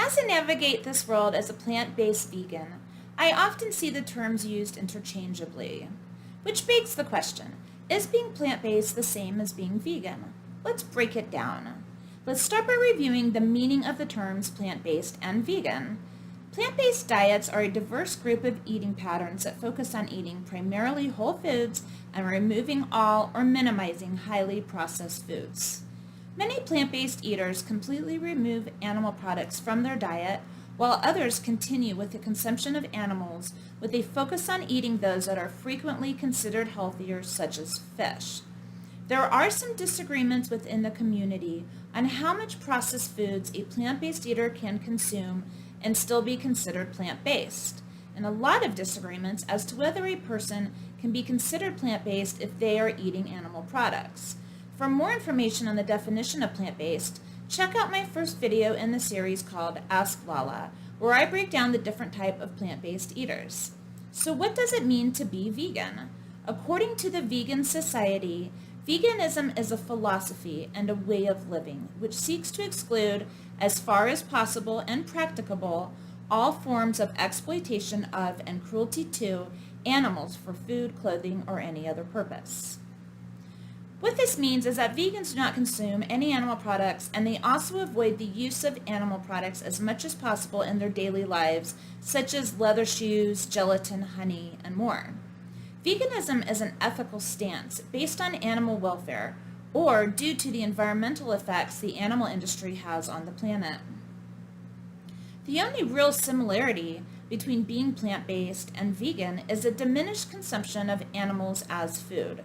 As I navigate this world as a plant-based vegan, I often see the terms used interchangeably, which begs the question, is being plant-based the same as being vegan? Let's break it down. Let's start by reviewing the meaning of the terms plant-based and vegan. Plant-based diets are a diverse group of eating patterns that focus on eating primarily whole foods and removing all or minimizing highly processed foods. Many plant-based eaters completely remove animal products from their diet, while others continue with the consumption of animals with a focus on eating those that are frequently considered healthier, such as fish. There are some disagreements within the community on how much processed foods a plant-based eater can consume and still be considered plant-based, and a lot of disagreements as to whether a person can be considered plant-based if they are eating animal products. For more information on the definition of plant-based, check out my first video in the series called Ask Lala, where I break down the different type of plant-based eaters. So what does it mean to be vegan? According to the Vegan Society, veganism is a philosophy and a way of living which seeks to exclude, as far as possible and practicable, all forms of exploitation of and cruelty to animals for food, clothing, or any other purpose. What this means is that vegans do not consume any animal products, and they also avoid the use of animal products as much as possible in their daily lives, such as leather shoes, gelatin, honey, and more. Veganism is an ethical stance based on animal welfare or due to the environmental effects the animal industry has on the planet. The only real similarity between being plant-based and vegan is a diminished consumption of animals as food.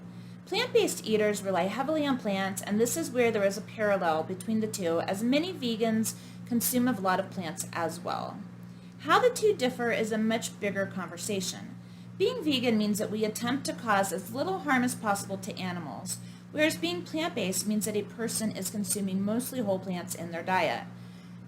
Plant-based eaters rely heavily on plants, and this is where there is a parallel between the two, as many vegans consume a lot of plants as well. How the two differ is a much bigger conversation. Being vegan means that we attempt to cause as little harm as possible to animals, whereas being plant-based means that a person is consuming mostly whole plants in their diet.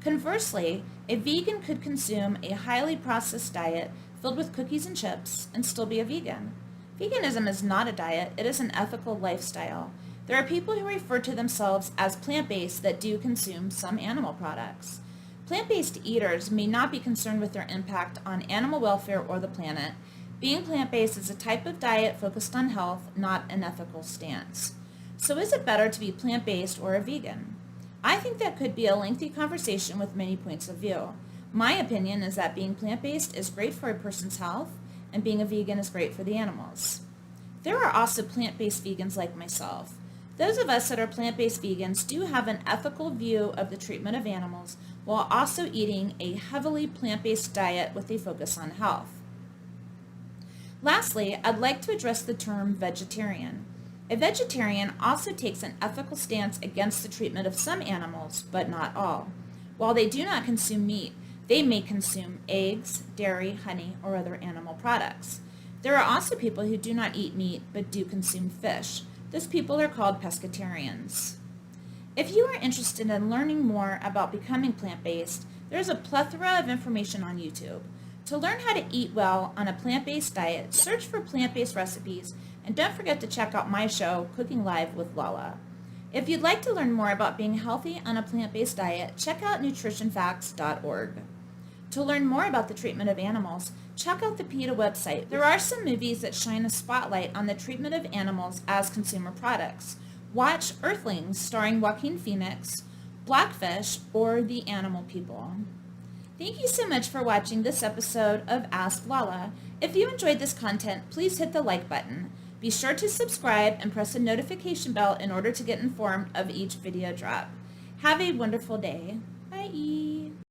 Conversely, a vegan could consume a highly processed diet filled with cookies and chips and still be a vegan. Veganism is not a diet, it is an ethical lifestyle. There are people who refer to themselves as plant-based that do consume some animal products. Plant-based eaters may not be concerned with their impact on animal welfare or the planet. Being plant-based is a type of diet focused on health, not an ethical stance. So is it better to be plant-based or a vegan? I think that could be a lengthy conversation with many points of view. My opinion is that being plant-based is great for a person's health, and being a vegan is great for the animals. There are also plant-based vegans like myself. Those of us that are plant-based vegans do have an ethical view of the treatment of animals while also eating a heavily plant-based diet with a focus on health. Lastly, I'd like to address the term vegetarian. A vegetarian also takes an ethical stance against the treatment of some animals, but not all. While they do not consume meat, they may consume eggs, dairy, honey, or other animal products. There are also people who do not eat meat but do consume fish. Those people are called pescatarians. If you are interested in learning more about becoming plant-based, there is a plethora of information on YouTube. To learn how to eat well on a plant-based diet, search for plant-based recipes, and don't forget to check out my show, Cooking Live with Lala. If you'd like to learn more about being healthy on a plant-based diet, check out nutritionfacts.org. To learn more about the treatment of animals, check out the PETA website. There are some movies that shine a spotlight on the treatment of animals as consumer products. Watch Earthlings, starring Joaquin Phoenix, Blackfish, or The Animal People. Thank you so much for watching this episode of Ask Lala. If you enjoyed this content, please hit the like button. Be sure to subscribe and press the notification bell in order to get informed of each video drop. Have a wonderful day. Bye.